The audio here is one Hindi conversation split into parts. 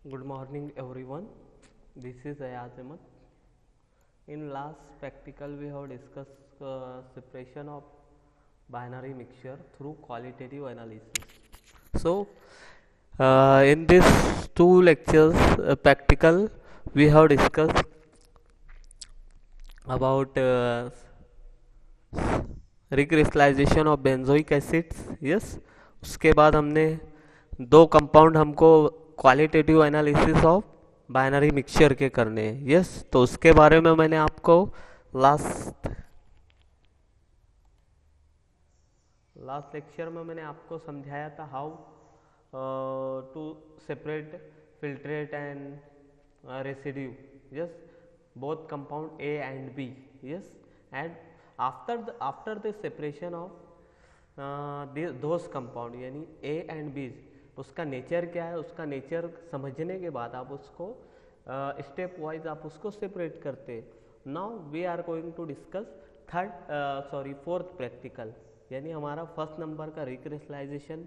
Good morning, everyone. This is Ayaz Ahmed. In last practical, we have discussed separation of binary mixture through qualitative analysis. So, in these two lectures, practical, we have discussed about recrystallization of benzoic acids. Yes, उसके बाद हमने दो कंपाउंड हमको qualitative analysis of binary mixture के करने हैं. यस, तो उसके बारे में मैंने आपको लास्ट लास्ट लेक्चर में मैंने आपको समझाया था how to separate filtrate and residue. Yes, both compound A and B. Yes, and after the separation of those compound यानी A and B, उसका नेचर क्या है, उसका नेचर समझने के बाद आप उसको स्टेप वाइज आप उसको सेपरेट करते हैं. Now we are going to discuss fourth practical, यानी हमारा फर्स्ट नंबर का रिक्रिस्टलाइजेशन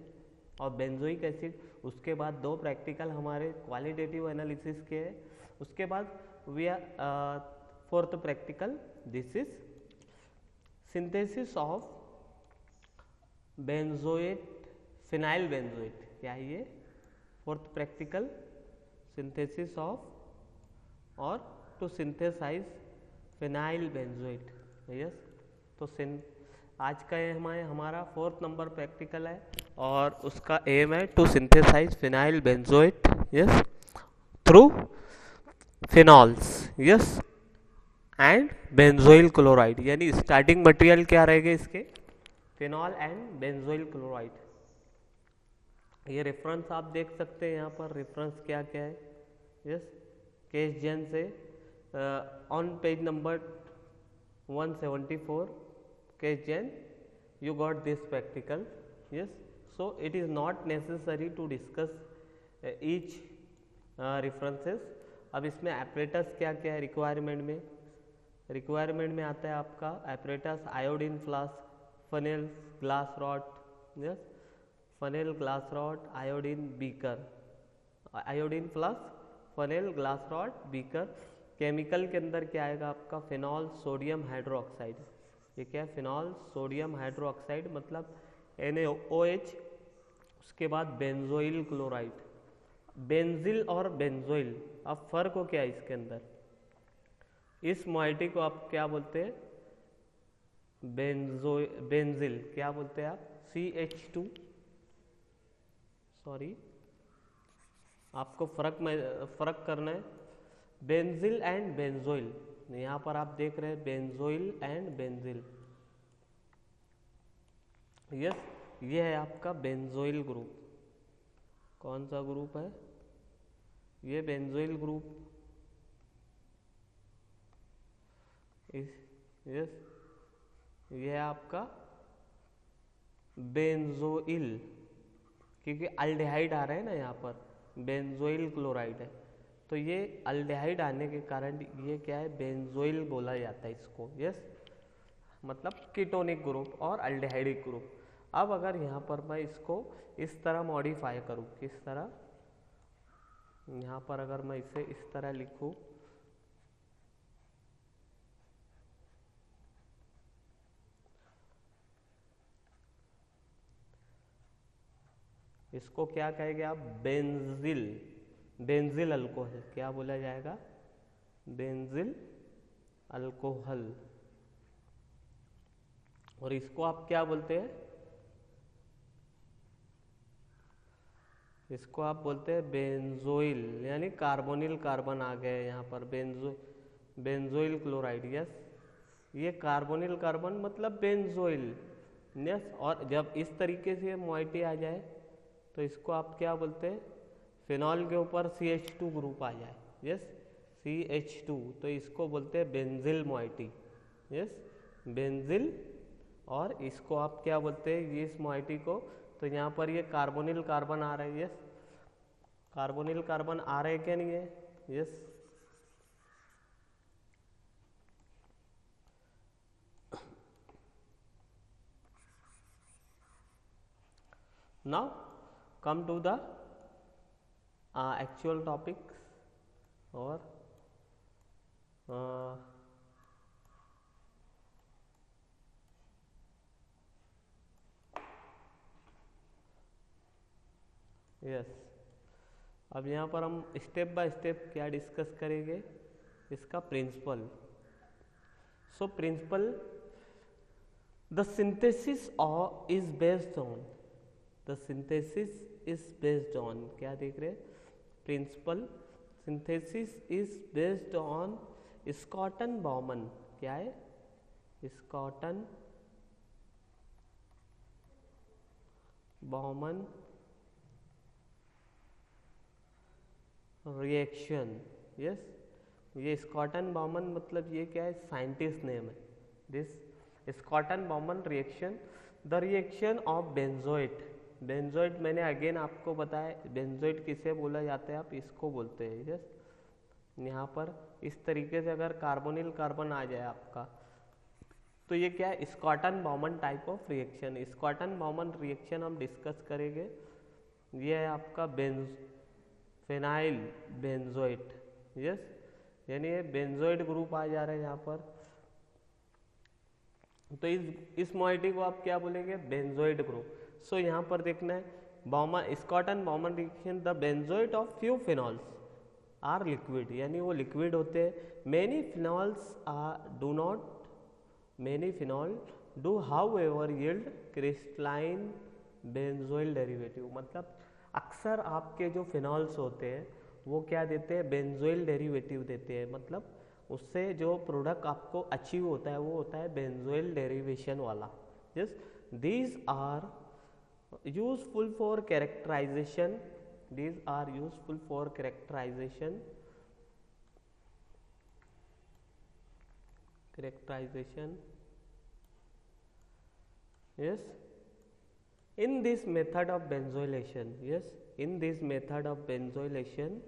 और बेंजोइक एसिड. उसके बाद दो प्रैक्टिकल हमारे क्वालिटेटिव एनालिसिस के हैं. उसके बाद we are fourth practical, this is synthesis of benzoate phenyl benzoate. क्या है ये? फोर्थ प्रैक्टिकल, सिंथेसिस ऑफ और to synthesise phenyl benzoate. Yes, तो आज का ये हमारा फोर्थ नंबर प्रैक्टिकल है और उसका एम है to synthesise phenyl benzoate. Yes, through phenols. Yes, and benzoyl chloride. यानी स्टार्टिंग मटेरियल क्या रहेगा इसके? Phenol and benzoyl chloride. ये रेफरेंस आप देख सकते हैं यहाँ पर. रेफरेंस क्या क्या है? यस, केस जैन से on page number 174, case Jain, you got this practical. Yes, so it is not necessary to discuss each references. अब इसमें एपरेटस क्या क्या है रिक्वायरमेंट में? रिक्वायरमेंट में आता है आपका apparatus iodine flask, funnel glass rod. Yes, funnel glass rod, iodine beaker, iodine flask, funnel glass rod, beaker. Chemical के अंदर क्या आएगा आपका? Phenol sodium hydroxide. ये क्या है? फिनॉल सोडियम हाइड्रोक्साइड मतलब NaOH. उसके बाद बेंजोइल क्लोराइड. बेंजिल और बेंजोइल, अब फर्क हो क्या है इसके अंदर? इस मॉइटी को आप क्या बोलते हैं? बेंजिल. क्या बोलते हैं आप? CH2. सॉरी, आपको फर्क करना है. Benzyl and benzoyl. यहाँ पर आप देख रहे हैं बेंजोइल एंड बेंजिल. यस, ये है आपका बेंजोइल ग्रुप. कौन सा ग्रुप है? ये बेंजोइल ग्रुप. यस, ये है आपका बेंजोइल, क्योंकि अल्डेहाइड आ रहे हैं ना यहाँ पर. बेंजोइल क्लोराइड है, तो ये अल्डेहाइड आने के कारण ये क्या है? बेंजोइल बोला जाता है इसको. यस, मतलब कीटोनिक ग्रुप और अल्डेहाइडिक ग्रुप. अब अगर यहाँ पर मैं इसको इस तरह मॉडिफाई करूँ, किस तरह? यहाँ पर अगर मैं इसे इस तरह लिखूँ, इसको क्या कहेंगे आप? बेंजिल. Benzyl alcohol. क्या बोला जाएगा? Benzyl alcohol. और इसको आप क्या बोलते हैं? इसको आप बोलते हैं बेंजोइल, यानी कार्बोनिल कार्बन आ गए यहाँ पर. Benzoyl chloride. यस, ये कार्बोनिल कार्बन मतलब बेंजोइल. यस, और जब इस तरीके से मॉइटी आ जाए तो इसको आप क्या बोलते हैं? फिनॉल के ऊपर CH2 ग्रुप आ जाए. यस, CH2, तो इसको बोलते हैं बेंजिल मॉइटी. Yes, benzyl. और इसको आप क्या बोलते हैं? ये इस मॉइटी को, तो यहाँ पर ये कार्बोनिल कार्बन आ रहा है. यस, कार्बोनिल कार्बन आ रहे क्या नहीं है? Yes, now come to the actual topics और यस अब यहाँ पर हम स्टेप बाय स्टेप क्या डिस्कस करेंगे, इसका principle. So principle, the synthesis is based on, the synthesis is based on, क्या देख रहे हैं, principle synthesis is based on Schotten Baumann. क्या है, स्कॉटन बॉमन रिएक्शन. यस, ये स्कॉटन बॉमन मतलब ये क्या है, साइंटिस्ट नेम है. This स्कॉटन Baumann reaction, the reaction of benzoate. Benzoate मैंने अगेन आपको बताया, बेंजोइट किसे बोला जाता है, आप इसको बोलते हैं. यस, यहाँ पर इस तरीके से अगर कार्बोनिल कार्बन आ जाए आपका, तो ये क्या है, Schotten Bowman type of reaction. स्कॉटन Baumann reaction हम डिस्कस करेंगे. ये है आपका फेनाइल बेंजोइट. यस, यानी ये बेंजोइट ग्रुप आ जा रहा है यहाँ पर. तो इस मॉइटी को आप क्या बोलेंगे, बेंजोइट ग्रुप. सो यहाँ पर देखना है, Schotten Baumann reaction, the benzoate of few phenols are liquid, यानी वो लिक्विड होते हैं. Many phenols many phenol do however yield crystalline benzoyl derivative. मतलब अक्सर आपके जो फिनॉल्स होते हैं वो क्या देते हैं, बेंजोइल डेरिवेटिव देते हैं. मतलब उससे जो प्रोडक्ट आपको अचीव होता है वो होता है बेंजोइल डेरिवेशन वाला. Yes, these are useful for characterization, these are useful for characterization yes, in this method of benzylation. Yes, in this method of benzylation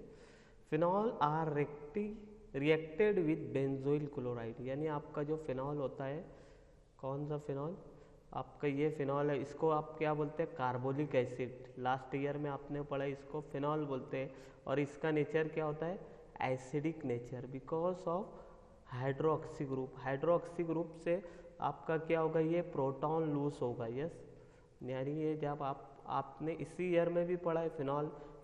phenol are reacted with benzoyl chloride. यानी आपका जो फिनॉल होता है, कौन सा फिनॉल, आपका ये फिनॉल है, इसको आप क्या बोलते हैं, कार्बोलिक एसिड. लास्ट ईयर में आपने पढ़ा, इसको फिनॉल बोलते हैं. और इसका नेचर क्या होता है, acidic nature, because of hydroxy group. Hydroxy group से आपका क्या होगा, ये प्रोटॉन लूज होगा. यस, यानी ये जब आपने इसी ईयर में भी पढ़ा है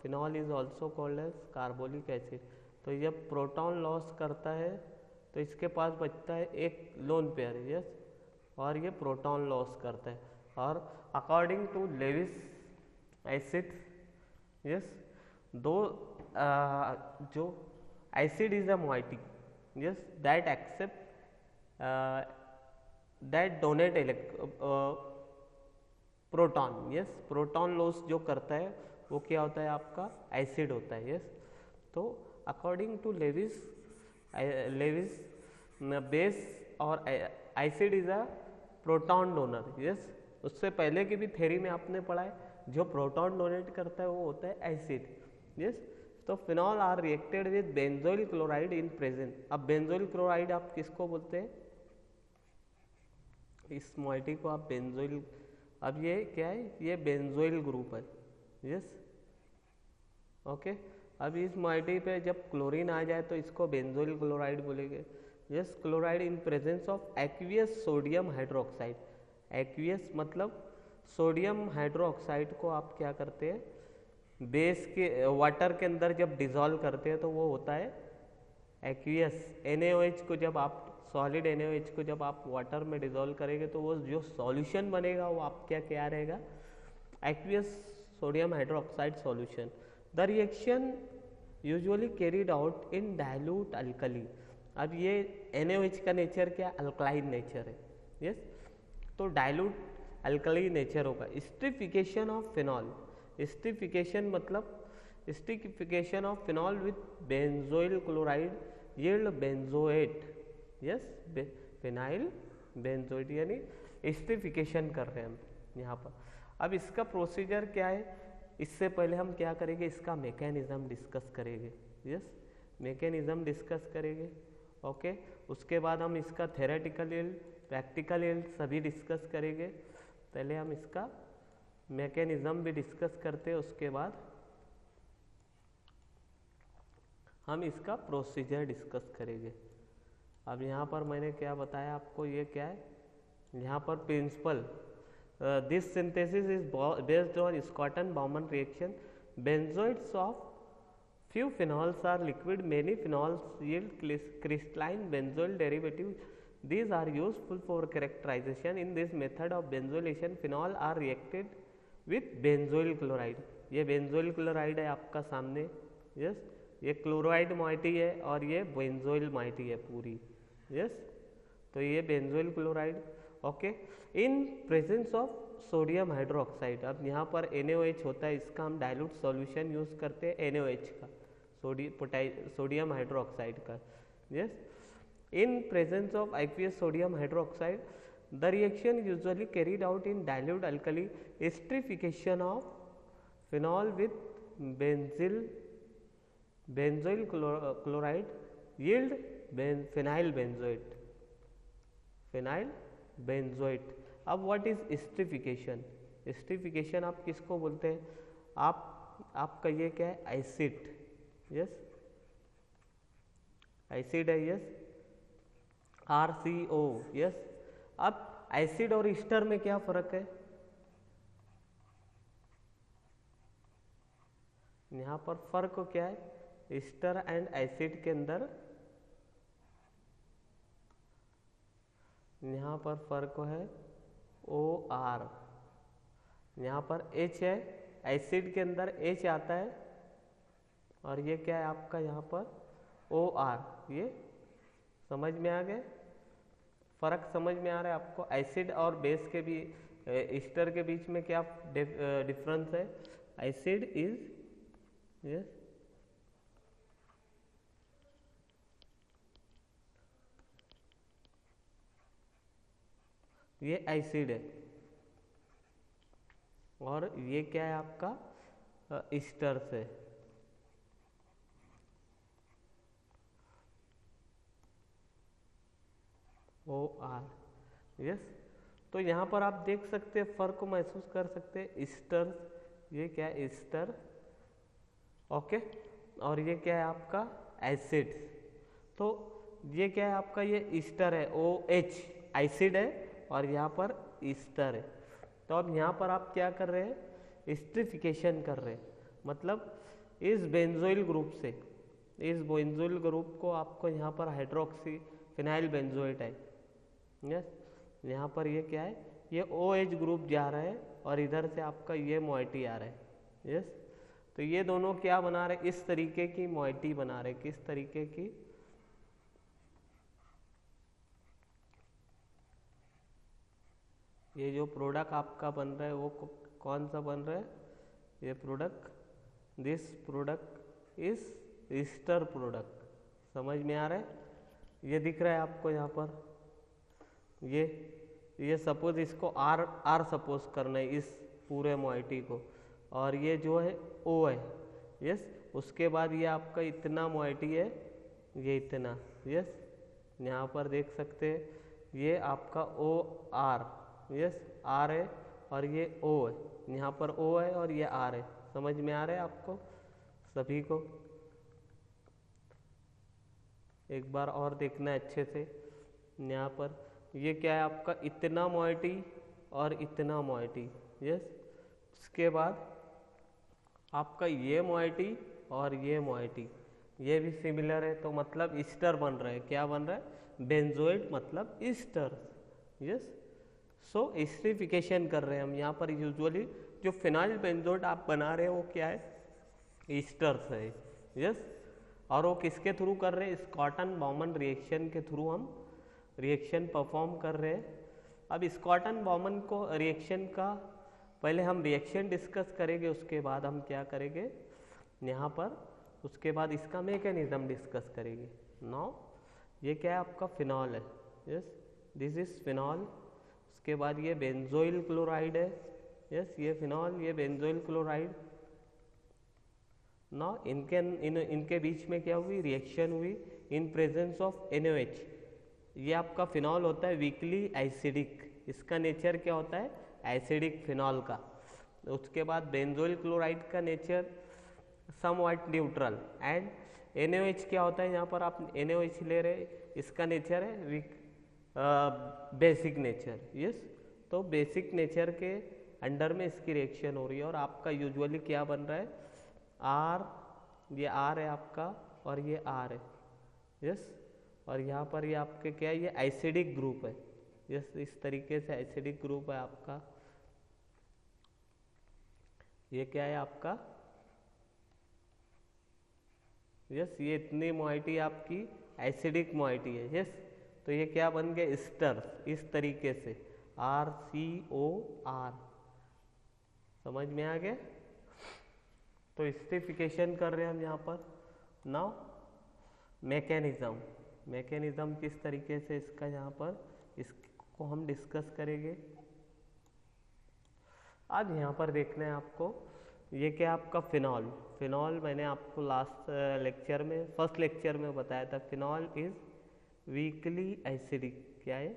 phenol is also called as carbolic acid. तो जब प्रोटॉन लॉस करता है तो इसके पास बचता है एक लोन पेयर. यस, और ये प्रोटॉन लॉस करता है. और according to Lewis acid, yes, दो जो acid is a moiety, yes, that accept that donate proton. Yes, proton loss जो करता है वो क्या होता है, आपका एसिड होता है. यस, तो अकॉर्डिंग टू लेविस बेस और acid is a proton donor. Yes, उससे पहले की भी थ्योरी में आपने पढ़ा है, जो प्रोटॉन डोनेट करता है वो होता है एसिड. यस, तो phenol are reacted with benzoyl chloride in present. अब बेंजोइल क्लोराइड आप किसको बोलते हैं, इस मॉइटी को आप बेंजोइल, अब ये क्या है, ये बेंजोइल ग्रुप है. Yes, okay. अब इस मॉइटी पे जब क्लोरीन आ जाए तो इसको बेंजोइल क्लोराइड बोलेंगे. Yes, chloride in presence of aqueous sodium hydroxide. Aqueous मतलब सोडियम हाइड्रोक्साइड को आप क्या करते हैं, बेस के वाटर के अंदर जब डिजॉल्व करते हैं तो वो होता है एक्वियस. NaOH को जब आप सॉलिड NaOH को जब आप वाटर में डिजॉल्व करेंगे तो वो जो सॉल्यूशन बनेगा वो आप क्या रहेगा, aqueous sodium hydroxide solution. The reaction usually carried out in dilute alkali. अब ये NaOH का नेचर क्या, अल्कलाइन नेचर है. यस, तो डाइल्यूट अल्कली नेचर होगा. स्टिफिकेशन ऑफ फिनॉल, स्टिफिकेशन मतलब esterification of phenol with benzoyl chloride yield benzoate. Yes, phenyl benzoate, यानी स्टिफिकेशन कर रहे हैं हम यहाँ पर. अब इसका प्रोसीजर क्या है, इससे पहले हम क्या करेंगे, इसका मैकेनिज्म डिस्कस करेंगे. यस, मैकेनिज्म डिस्कस करेंगे. ओके, उसके बाद हम इसका थेरेटिकल यील्ड, प्रैक्टिकल यील्ड सभी डिस्कस करेंगे. पहले हम इसका मैकेनिज्म भी डिस्कस करते हैं, उसके बाद हम इसका प्रोसीजर डिस्कस करेंगे। अब यहाँ पर मैंने क्या बताया आपको, ये क्या है, यहाँ पर principle, this synthesis is based on Schotten Baumann reaction, benzoates of few phenols are liquid, many phenols yield crystalline benzoyl derivatives. These are useful for characterization. In this method of benzolation, phenol are reacted with benzoyl chloride. ये benzoyl chloride है आपका सामने, यस, ये क्लोराइड मोइटी है और ये बेंजोइल मोइटी है पूरी, यस, तो ये benzoyl chloride, okay, in presence of sodium hydroxide. अब यहाँ पर NaOH होता है, इसका हम डाइल्यूट सॉल्यूशन यूज करते हैं NaOH का, सोडियम हाइड्रोक्साइड का, yes, in presence of aqueous sodium hydroxide the reaction usually carried out in dilute alkali esterification of phenol with benzoyl chloride yield phenyl benzoate. अब व्हाट इज एस्टरिफिकेशन? एस्टरिफिकेशन आप किसको बोलते हैं? आपका ये क्या है, एसिड, यस, एसिड है, यस, RCO, यस। अब एसिड और ईस्टर में क्या फर्क है? यहाँ पर फर्क क्या है? ईस्टर एंड एसिड के अंदर यहाँ पर फर्क है OR, यहाँ पर H है, एसिड के अंदर H आता है और ये क्या है आपका यहाँ पर OR। ये समझ में आ गए? फर्क समझ में आ रहा है आपको? एसिड और बेस के भी ईस्टर के बीच में क्या डिफरेंस है? एसिड इज, यस, ये एसिड है और ये क्या है आपका ईस्टर से। OR, yes. तो यहाँ पर आप देख सकते हैं, फर्क को महसूस कर सकते हैं। ईस्टर, ये क्या है, ईस्टर, ओके, और ये क्या है आपका एसिड। तो ये क्या है आपका, ये ईस्टर है, OH एसिड है और यहाँ पर ईस्टर है। तो अब यहाँ पर आप क्या कर रहे हैं, एस्टरिफिकेशन कर रहे हैं, मतलब इस बेंजोइल ग्रुप से, इस बेंजोइल ग्रुप को आपको यहाँ पर हाइड्रोक्सी फिनाइल बेंजोएट है, यस, यहाँ पर ये क्या है, ये OH ग्रुप जा रहा है और इधर से आपका ये मोइटी आ रहा है, यस। तो ये दोनों क्या बना रहे, इस तरीके की मोइटी बना रहे, किस तरीके की, ये जो प्रोडक्ट आपका बन रहा है वो कौन सा बन रहा है, ये product, this product is Easter product. समझ में आ रहा है? ये दिख रहा है आपको यहाँ पर, ये सपोज इसको R सपोज करना है, इस पूरे मोइटी को, और ये जो है O है, यस। उसके बाद ये आपका इतना मोइटी है, ये इतना, यस, यहाँ पर देख सकते हैं, ये आपका OR, यस, R है और ये O है, यहाँ पर O है और ये R है। समझ में आ रहा है आपको सभी को? एक बार और देखना अच्छे से। यहाँ पर ये क्या है आपका, इतना मोइटी और इतना मोइटी, यस। उसके बाद आपका ये मोइटी और ये मोइटी, ये भी सिमिलर है, तो मतलब ईस्टर बन रहा है। क्या बन रहा है? बेंजोइड, मतलब ईस्टर, यस। सो एस्टरिफिकेशन कर रहे हैं हम यहाँ पर। यूजुअली जो फिनाइल बेंजोइड आप बना रहे हैं वो क्या है, ईस्टर से, यस। और वो किसके थ्रू कर रहे हैं? स्कॉटन-बाउमन रिएक्शन के थ्रू हम रिएक्शन परफॉर्म कर रहे हैं। अब स्कॉटन-बाउमन को रिएक्शन का पहले हम रिएक्शन डिस्कस करेंगे, उसके बाद हम क्या करेंगे यहाँ पर, उसके बाद इसका मैकेनिज्म डिस्कस करेंगे। नाउ ये क्या है आपका, फिनॉल है, यस, दिस इज फिनॉल। उसके बाद ये बेंजोइल क्लोराइड है, यस, ये फिनॉल, ये बेंजोइल क्लोराइड। नाउ इनके बीच में क्या हुई, रिएक्शन हुई इन प्रेजेंस ऑफ NaOH। ये आपका फिनॉल होता है वीकली एसिडिक, इसका नेचर क्या होता है, एसिडिक फिनॉल का। उसके बाद बेंजोइल क्लोराइड का nature somewhat neutral. And NaOH क्या होता है, यहाँ पर आप NaOH ले रहे, इसका नेचर है वीक बेसिक नेचर। यस, तो बेसिक नेचर के अंडर में इसकी रिएक्शन हो रही है और आपका यूजुअली क्या बन रहा है, R, ये R है आपका और ये R है। यस, और यहाँ पर ये आपके क्या है, ये एसिडिक ग्रुप है। यस, इस तरीके से एसिडिक ग्रुप है आपका। ये क्या है आपका, यस, ये इतनी मोइटी आपकी एसिडिक मोइटी है। यस, तो ये क्या बन गया, स्टर, इस तरीके से RCOR। समझ में आ गया। तो एस्टरिफिकेशन कर रहे हैं हम यहाँ पर। नाउ मैकेनिज्म किस तरीके से इसका, यहाँ पर इसको हम डिस्कस करेंगे। आज यहाँ पर देखना है आपको, ये क्या आपका फिनॉल मैंने आपको लास्ट लेक्चर में, फर्स्ट लेक्चर में बताया था। Phenol is weakly acidic. क्या है,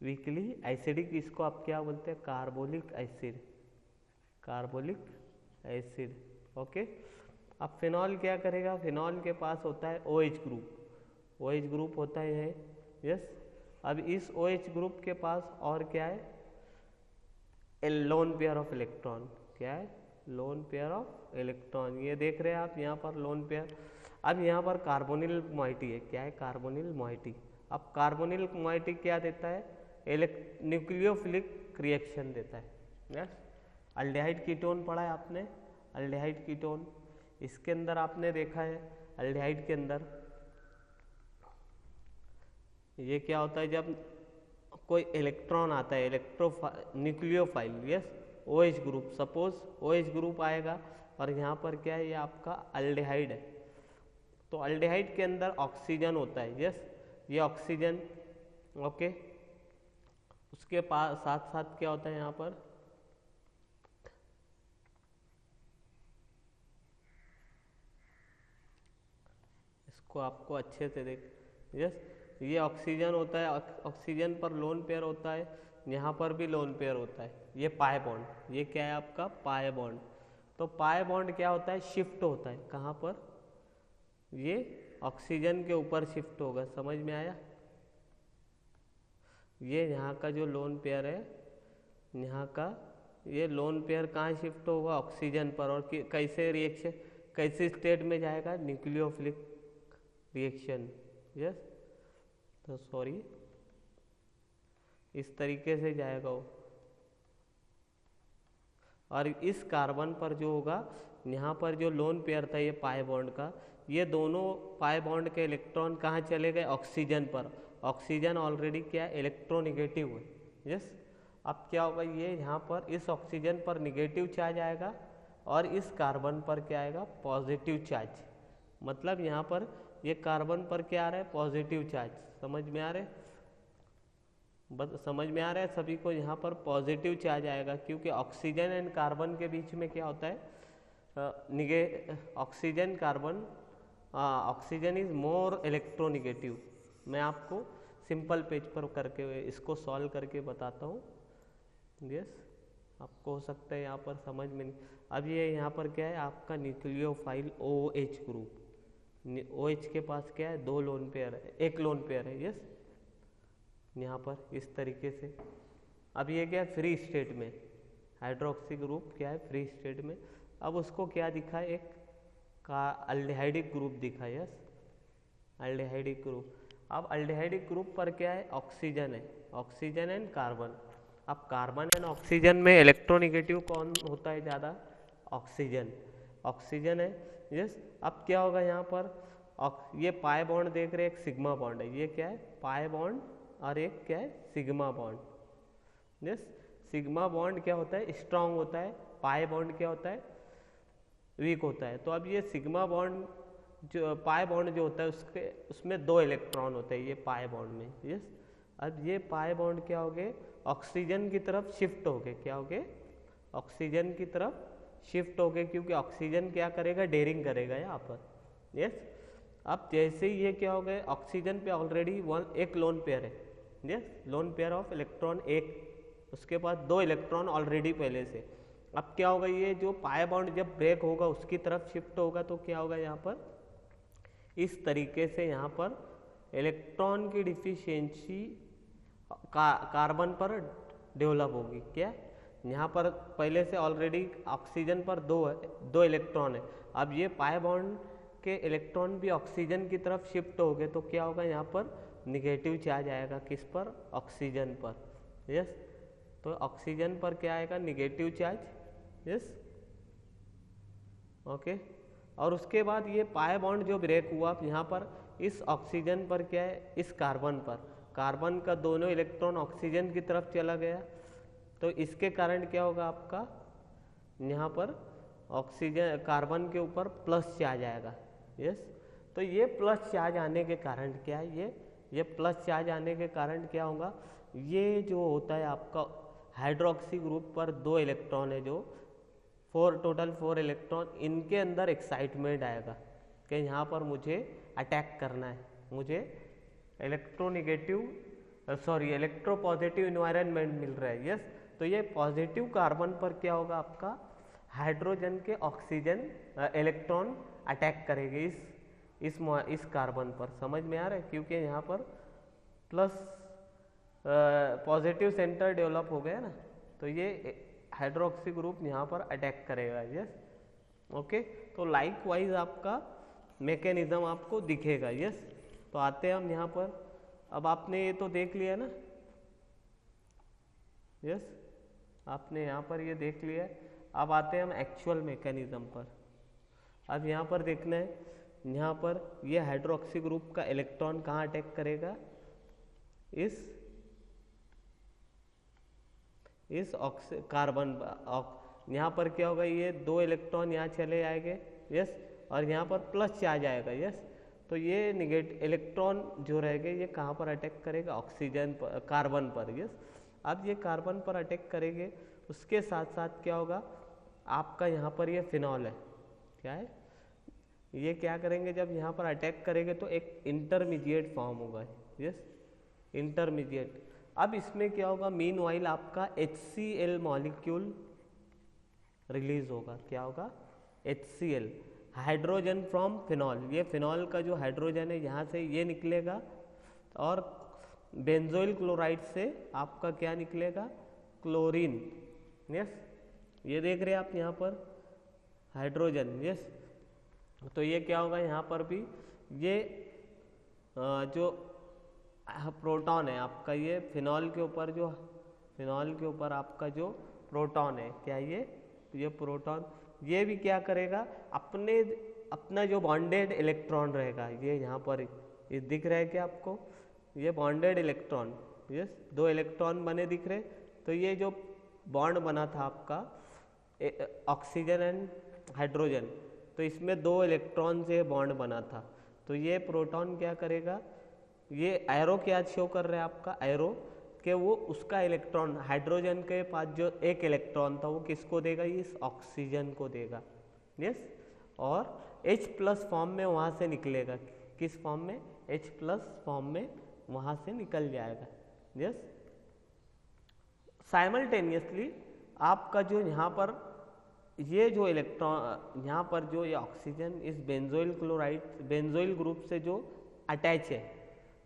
वीकली एसिडिक। इसको आप क्या बोलते हैं, कार्बोलिक एसिड। ओके, अब फिनॉल क्या करेगा, फिनॉल के पास होता है OH ग्रुप होता है। यस, अब इस OH ग्रुप के पास और क्या है, लोन पेयर ऑफ इलेक्ट्रॉन। क्या है, लोन पेयर ऑफ इलेक्ट्रॉन। ये देख रहे हैं आप यहाँ पर लोन पेयर। अब यहाँ पर कार्बोनिल मोइटी है। क्या है, कार्बोनिल मोइटी। अब कार्बोनिल मोइटी क्या देता है, न्यूक्लियोफिलिक रिएक्शन देता है। यस, अल्डिहाइड कीटोन पढ़ा है आपने, अल्डिहाइड कीटोन। इसके अंदर आपने देखा है, अल्डिहाइड के अंदर ये क्या होता है, जब कोई इलेक्ट्रॉन आता है, nucleophile, yes, OH group, suppose OH group आएगा और यहाँ पर क्या है, ये आपका अल्डिहाइड है। तो अल्डिहाइड के अंदर ऑक्सीजन होता है। यस, ये ऑक्सीजन, ओके। उसके पास साथ साथ क्या होता है यहाँ पर, इसको आपको अच्छे से देख। यस, ये ऑक्सीजन होता है, ऑक्सीजन पर लोन पेयर होता है, यहाँ पर भी लोन पेयर होता है। ये पाई बॉन्ड, ये क्या है आपका, पाई बॉन्ड। तो पाई बॉन्ड क्या होता है, शिफ्ट होता है। कहाँ पर, ये ऑक्सीजन के ऊपर शिफ्ट होगा। समझ में आया। ये यहाँ का जो लोन पेयर है, यहाँ का ये लोन पेयर कहाँ शिफ्ट होगा, ऑक्सीजन पर। और कैसे रिएक्शन, कैसे स्टेट में जाएगा, न्यूक्लियोफिलिक रिएक्शन। यस, तो सॉरी, इस तरीके से जाएगा वो। और इस कार्बन पर जो होगा, यहाँ पर जो लोन पेयर था ये पाई बॉन्ड का, ये दोनों पाई बॉन्ड के इलेक्ट्रॉन कहाँ चले गए, ऑक्सीजन पर। ऑक्सीजन ऑलरेडी क्या, इलेक्ट्रोनिगेटिव है। यस, अब क्या होगा, ये यहाँ पर इस ऑक्सीजन पर निगेटिव चार्ज आएगा और इस कार्बन पर क्या आएगा, पॉजिटिव चार्ज। मतलब यहाँ पर ये कार्बन पर क्या आ रहा है, पॉजिटिव चार्ज। समझ में आ रहा है, समझ में आ रहा है सभी को। यहाँ पर पॉजिटिव चार्ज आएगा क्योंकि ऑक्सीजन एंड कार्बन के बीच में क्या होता है, oxygen carbon, oxygen is more electronegative. मैं आपको सिंपल पेज पर करके इसको सॉल्व करके बताता हूँ। यस, आपको हो सकता है यहाँ पर समझ में नहीं। अब ये यहाँ पर क्या है आपका न्यूक्लियोफाइल OH ग्रुप। OH के पास क्या है, दो लोन पेयर है, एक लोन पेयर है। यस, यहाँ पर इस तरीके से। अब ये क्या है, फ्री स्टेट में, हाइड्रोक्सी ग्रुप क्या है, फ्री स्टेट में। अब उसको क्या दिखा है, एक का अल्डिहाइडिक ग्रुप दिखा है। Yes, aldehydic group. अब अल्डिहाइडिक ग्रुप पर क्या है, ऑक्सीजन है, ऑक्सीजन एंड कार्बन। अब कार्बन एंड ऑक्सीजन में इलेक्ट्रोनिगेटिव कौन होता है ज़्यादा, ऑक्सीजन, ऑक्सीजन है। यस, अब क्या होगा यहाँ पर, ये पाई बॉन्ड देख रहे हैं, एक सिग्मा बॉन्ड है। ये क्या है, पाई बॉन्ड और एक क्या है, sigma bond. Yes, sigma bond क्या होता है, स्ट्रांग होता है, पाई बॉन्ड क्या होता है, वीक होता है। तो अब ये सिग्मा बॉन्ड जो पाई बॉन्ड जो होता है उसमें दो इलेक्ट्रॉन होते हैं ये पाई बॉन्ड में। यस, अब ये पाई बॉन्ड क्या हो गए, ऑक्सीजन की तरफ शिफ्ट हो गए। क्या हो गए, ऑक्सीजन की तरफ शिफ्ट हो गए, क्योंकि ऑक्सीजन क्या करेगा, डेरिंग करेगा यहाँ पर। यस, अब जैसे ही ये क्या हो गए, ऑक्सीजन पे ऑलरेडी एक लोन पेयर है। Yes, lone pair of electron एक, उसके पास दो इलेक्ट्रॉन ऑलरेडी पहले से। अब क्या होगा, ये जो पाई बॉन्ड जब ब्रेक होगा उसकी तरफ शिफ्ट होगा तो क्या होगा, यहाँ पर इस तरीके से यहाँ पर इलेक्ट्रॉन की डिफिशियंसी कार्बन पर डेवलप होगी। क्या, यहाँ पर पहले से ऑलरेडी ऑक्सीजन पर दो इलेक्ट्रॉन है, अब ये पाई बॉन्ड के इलेक्ट्रॉन भी ऑक्सीजन की तरफ शिफ्ट हो गए तो क्या होगा, यहाँ पर निगेटिव चार्ज आएगा, किस पर, ऑक्सीजन पर। यस, तो ऑक्सीजन पर क्या आएगा, निगेटिव चार्ज। Yes, okay. और उसके बाद ये पाई बॉन्ड जो ब्रेक हुआ यहाँ पर इस ऑक्सीजन पर क्या है, इस कार्बन पर, कार्बन का दोनों इलेक्ट्रॉन ऑक्सीजन की तरफ चला गया, तो इसके कारण क्या होगा आपका, यहाँ पर ऑक्सीजन कार्बन के ऊपर प्लस चार्ज आएगा। यस, तो ये प्लस चार्ज आने के कारण क्या है, ये प्लस चार्ज आने के कारण क्या होगा, ये जो होता है आपका हाइड्रोक्सी ग्रुप पर 2 इलेक्ट्रॉन है, जो टोटल 4 इलेक्ट्रॉन, इनके अंदर एक्साइटमेंट आएगा कि यहाँ पर मुझे अटैक करना है, मुझे इलेक्ट्रो पॉजिटिव इन्वायरमेंट मिल रहा है। यस, तो ये पॉजिटिव कार्बन पर क्या होगा आपका, हाइड्रोजन के ऑक्सीजन इलेक्ट्रॉन अटैक करेंगे इस कार्बन पर। समझ में आ रहा है, क्योंकि यहाँ पर प्लस पॉजिटिव सेंटर डेवलप हो गया ना, तो ये हाइड्रोक्सी ग्रुप यहाँ पर अटैक करेगा। Yes, okay. तो लाइक वाइज आपका मैकेनिज्म आपको दिखेगा। यस, तो आते हैं हम यहाँ पर, अब आपने ये तो देख लिया ना। यस, आपने यहाँ पर ये देख लिया, अब आते हैं हम एक्चुअल मैकेनिज्म पर। अब यहाँ पर देखना है, यहाँ पर ये हाइड्रोक्सी ग्रुप का इलेक्ट्रॉन कहाँ अटैक करेगा, इस कार्बन, यहाँ पर क्या होगा, ये 2 इलेक्ट्रॉन यहाँ चले आएंगे। यस, और यहाँ पर प्लस चार्ज आएगा। यस, तो ये निगेटिव इलेक्ट्रॉन जो रहेगा ये कहाँ पर अटैक करेगा, ऑक्सीजन पर, कार्बन पर। यस, अब ये कार्बन पर अटैक करेंगे, उसके साथ साथ क्या होगा आपका, यहाँ पर ये फिनॉल है, क्या है, ये क्या करेंगे, जब यहाँ पर अटैक करेंगे तो एक इंटरमीडिएट फॉर्म होगा। Yes, intermediate. अब इसमें क्या होगा, मीनवाइल आपका HCl मॉलिक्यूल रिलीज होगा। क्या होगा, HCl, हाइड्रोजन फ्रॉम फिनॉल। ये फिनॉल का जो हाइड्रोजन है यहाँ से ये निकलेगा, और बेंजोइल क्लोराइड से आपका क्या निकलेगा, क्लोरीन। यस, ये देख रहे हैं आप यहाँ पर हाइड्रोजन। यस, तो ये क्या होगा, यहाँ पर भी ये जो प्रोटॉन है आपका, ये फिनॉल के ऊपर आपका जो प्रोटॉन है, क्या ये प्रोटॉन, ये भी क्या करेगा, अपना जो बॉन्डेड इलेक्ट्रॉन रहेगा, ये यहाँ पर ये दिख रहा है क्या आपको, ये बॉन्डेड इलेक्ट्रॉन। यस, 2 इलेक्ट्रॉन बने दिख रहे, तो ये जो बॉन्ड बना था आपका ऑक्सीजन एंड हाइड्रोजन, तो इसमें 2 इलेक्ट्रॉन से बॉन्ड बना था, तो ये प्रोटॉन क्या करेगा, ये एरो क्या शो कर रहा है आपका, एरो कि वो उसका इलेक्ट्रॉन, हाइड्रोजन के पास जो 1 इलेक्ट्रॉन था वो किसको देगा, इस ऑक्सीजन को देगा। यस, और H+ फॉर्म में वहाँ से निकलेगा, किस फॉर्म में, H+ फॉर्म में वहाँ से निकल जाएगा। यस, साइमल्टेनियसली आपका जो यहाँ पर ये जो इलेक्ट्रॉन, यहाँ पर जो ये ऑक्सीजन इस बेंजोइल ग्रुप से जो अटैच है,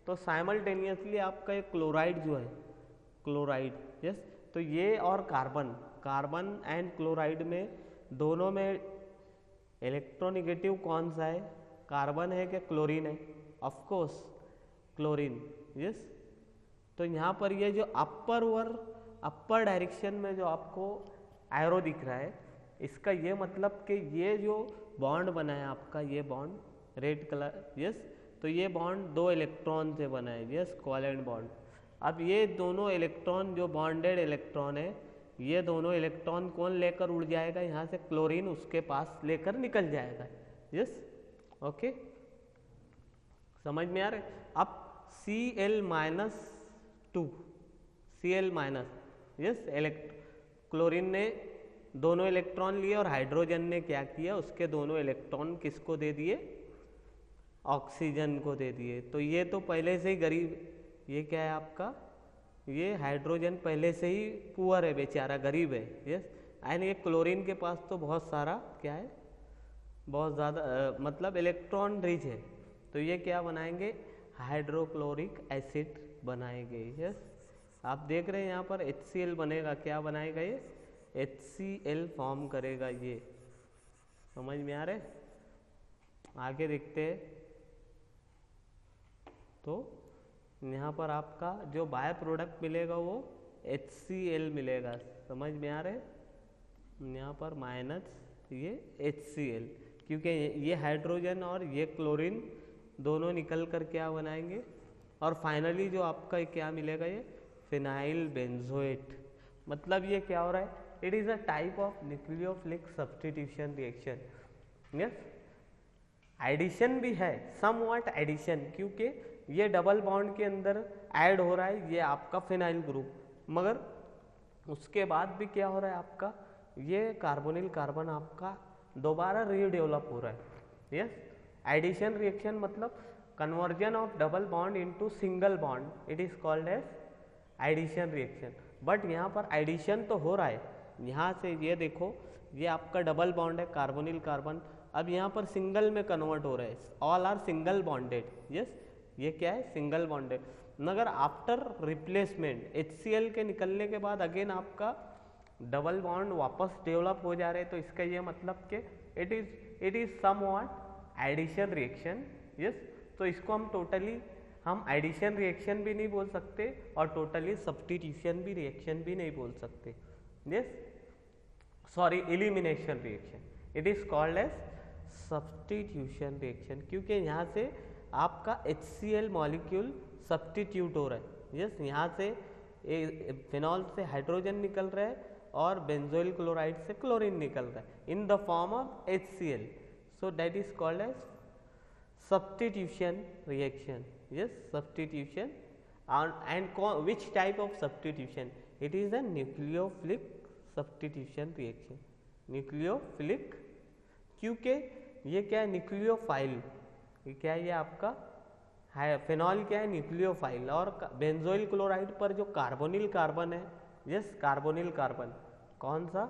तो साइमल्टेनियसली आपका ये क्लोराइड जो है, क्लोराइड। यस, तो ये और कार्बन एंड क्लोराइड में दोनों में इलेक्ट्रोनिगेटिव कौन सा है, कार्बन है कि क्लोरीन है, ऑफ कोर्स क्लोरीन। यस, तो यहाँ पर ये जो अपर डायरेक्शन में जो आपको एरो दिख रहा है, इसका ये मतलब कि ये जो बॉन्ड बना है आपका, ये बॉन्ड रेड कलर। यस, तो ये बॉन्ड 2 इलेक्ट्रॉन से बना है। Yes, covalent bond. अब ये दोनों इलेक्ट्रॉन जो बॉन्डेड इलेक्ट्रॉन है, ये दोनों इलेक्ट्रॉन कौन लेकर उड़ जाएगा, यहाँ से क्लोरीन उसके पास लेकर निकल जाएगा। यस, ओके, समझ में आ रहा है। अब Cl-, यस, क्लोरीन ने दोनों इलेक्ट्रॉन लिए और हाइड्रोजन ने क्या किया, उसके दोनों इलेक्ट्रॉन किसको दे दिए, ऑक्सीजन को दे दिए। तो ये तो पहले से ही गरीब, ये क्या है आपका, ये हाइड्रोजन पहले से ही पुअर है, बेचारा गरीब है। यस, एंड ये क्लोरीन के पास तो बहुत सारा क्या है, बहुत ज़्यादा मतलब इलेक्ट्रॉन रिच है, तो ये क्या बनाएंगे, हाइड्रोक्लोरिक एसिड बनाएंगे। यस, आप देख रहे हैं यहाँ पर HCl बनेगा, क्या बनाएगा ये, HCl फॉर्म करेगा, ये समझ में आ रहा है। आगे देखते हैं, तो यहाँ पर आपका जो बाय प्रोडक्ट मिलेगा वो HCl मिलेगा, समझ में आ रहा है। यहाँ पर माइनस ये HCl, क्योंकि ये हाइड्रोजन और ये क्लोरीन दोनों निकल कर क्या बनाएंगे, और फाइनली जो आपका क्या मिलेगा, ये फिनाइल बेंजोएट। मतलब ये क्या हो रहा है, it is a type of nucleophilic substitution reaction. Yes, addition भी है, समव्हाट एडिशन, क्योंकि ये डबल बॉन्ड के अंदर ऐड हो रहा है ये आपका फिनाइल ग्रुप, मगर उसके बाद भी क्या हो रहा है आपका, ये कार्बोनिल कार्बन आपका दोबारा रीडेवलप हो रहा है। यस, एडिशन रिएक्शन मतलब conversion of double bond into single bond, it is called as addition reaction. But यहाँ पर एडिशन तो हो रहा है, यहाँ से ये देखो, ये आपका डबल बॉन्ड है कार्बोनिल कार्बन, अब यहाँ पर सिंगल में कन्वर्ट हो रहा है, all are single bonded. Yes, ये क्या है, सिंगल बॉन्डेड, मगर आफ्टर रिप्लेसमेंट HCl के निकलने के बाद अगेन आपका डबल बॉन्ड वापस डेवलप हो जा रहे हैं, तो इसका ये मतलब कि it is somewhat addition reaction. Yes, तो इसको हम टोटली हम एडिशन रिएक्शन भी नहीं बोल सकते और टोटली सब्स्टिट्यूशन भी रिएक्शन भी नहीं बोल सकते। Yes, sorry, elimination reaction, it is called as substitution reaction, क्योंकि यहाँ से आपका HCl मॉलिक्यूल सब्स्टिट्यूट हो रहा है। यस, यहाँ से फिनॉल से हाइड्रोजन निकल रहा है और बेंजोइल क्लोराइड से क्लोरीन निकल रहा है in the form of HCl, so that is called as substitution reaction. Yes, substitution. And which type of substitution? It is a nucleophilic substitution reaction. Nucleophilic, क्योंकि ये क्या है, न्यूक्लियोफाइल, ये क्या है, ये आपका है फिनॉल क्या है, न्यूक्लियोफाइल, और बेंजोइल क्लोराइड पर जो कार्बोनिल कार्बन है, यस, कार्बोनिल कार्बन कौन सा,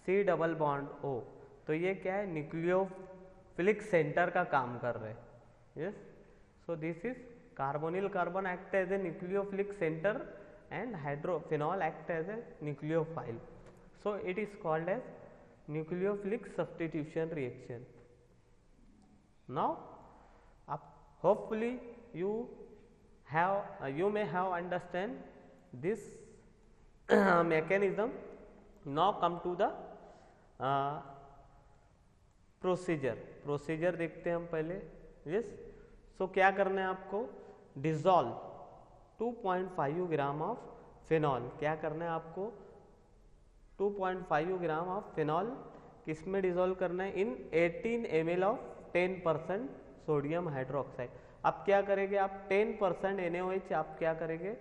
C डबल बॉन्ड O, तो ये क्या है, न्यूक्लियोफिलिक सेंटर का काम कर रहे हैं। Yes, so this is carbonyl carbon act as a nucleophilic center and hydrophenol act as a nucleophile. So it is called as nucleophilic substitution reaction. Now, hopefully you may have understand this mechanism. Now come to the procedure देखते हैं हम पहले। यस, सो क्या करना है आपको, डिजॉल्व 2.5 ग्राम ऑफ फिनॉल, क्या करना है आपको, 2.5 ग्राम ऑफ फिनॉल किस में डिजॉल्व करना है, इन 18 ml ऑफ 10% सोडियम हाइड्रोक्साइड। अब क्या करेंगे आप, 10% NaOH आप क्या करेंगे,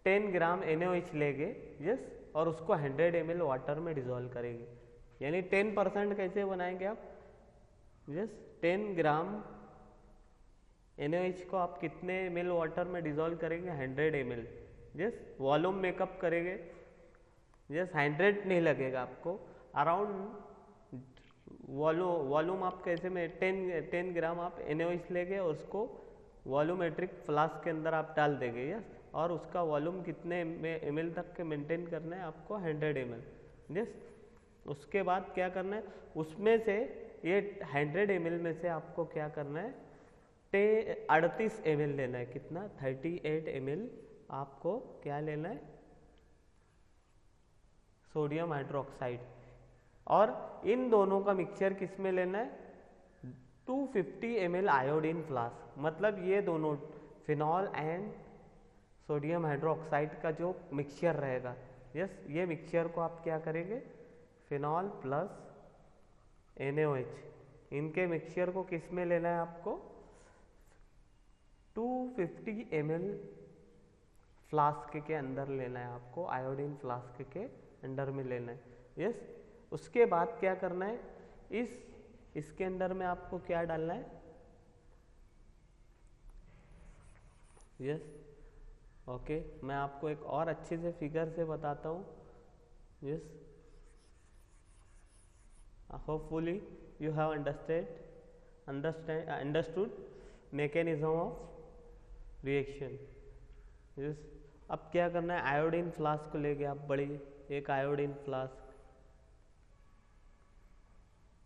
10 ग्राम NaOH लेंगे, यस, और उसको 100 ml वाटर में डिजॉल्व करेंगे। यानी 10% कैसे बनाएंगे आप, यस, 10 ग्राम NaOH को आप कितने ml वाटर में डिजोल्व करेंगे, 100 ml। यस, वॉल्यूम मेकअप करेंगे, यस, 100 नहीं लगेगा आपको, अराउंड वॉल्यूम आप कैसे में 10 ग्राम आप NaOH लेंगे और उसको वॉल्यूमेट्रिक फ्लास्क के अंदर आप डाल देंगे। यस, और उसका वॉल्यूम कितने ml तक के मेंटेन करना है आपको, 100 ml। यस, उसके बाद क्या करना है, उसमें से ये 100 ml में से आपको क्या करना है, 38 ml लेना है, कितना, 38 ml आपको क्या लेना है, सोडियम हाइड्रोक्साइड, और इन दोनों का मिक्सचर किस में लेना है, 250 ml आयोडीन फ्लास्क। मतलब ये दोनों फिनॉल एंड सोडियम हाइड्रोक्साइड का जो मिक्सचर रहेगा, यस, ये मिक्सचर को आप क्या करेंगे, फिनॉल प्लस NaOH, इनके मिक्सचर को किस में लेना है आपको, 250 ml फ्लास्क के अंदर लेना है आपको, आयोडीन फ्लास्क के अंदर में लेना है। यस, उसके बाद क्या करना है, इसके अंदर में आपको क्या डालना है, यस, ओके, मैं आपको एक और अच्छे से फिगर से बताता हूँ। Yes, Hopefully you have understood mechanism of reaction. yes. अब क्या करना है, आयोडीन फ्लास्क को लेके आप बड़ी एक आयोडीन फ्लास्क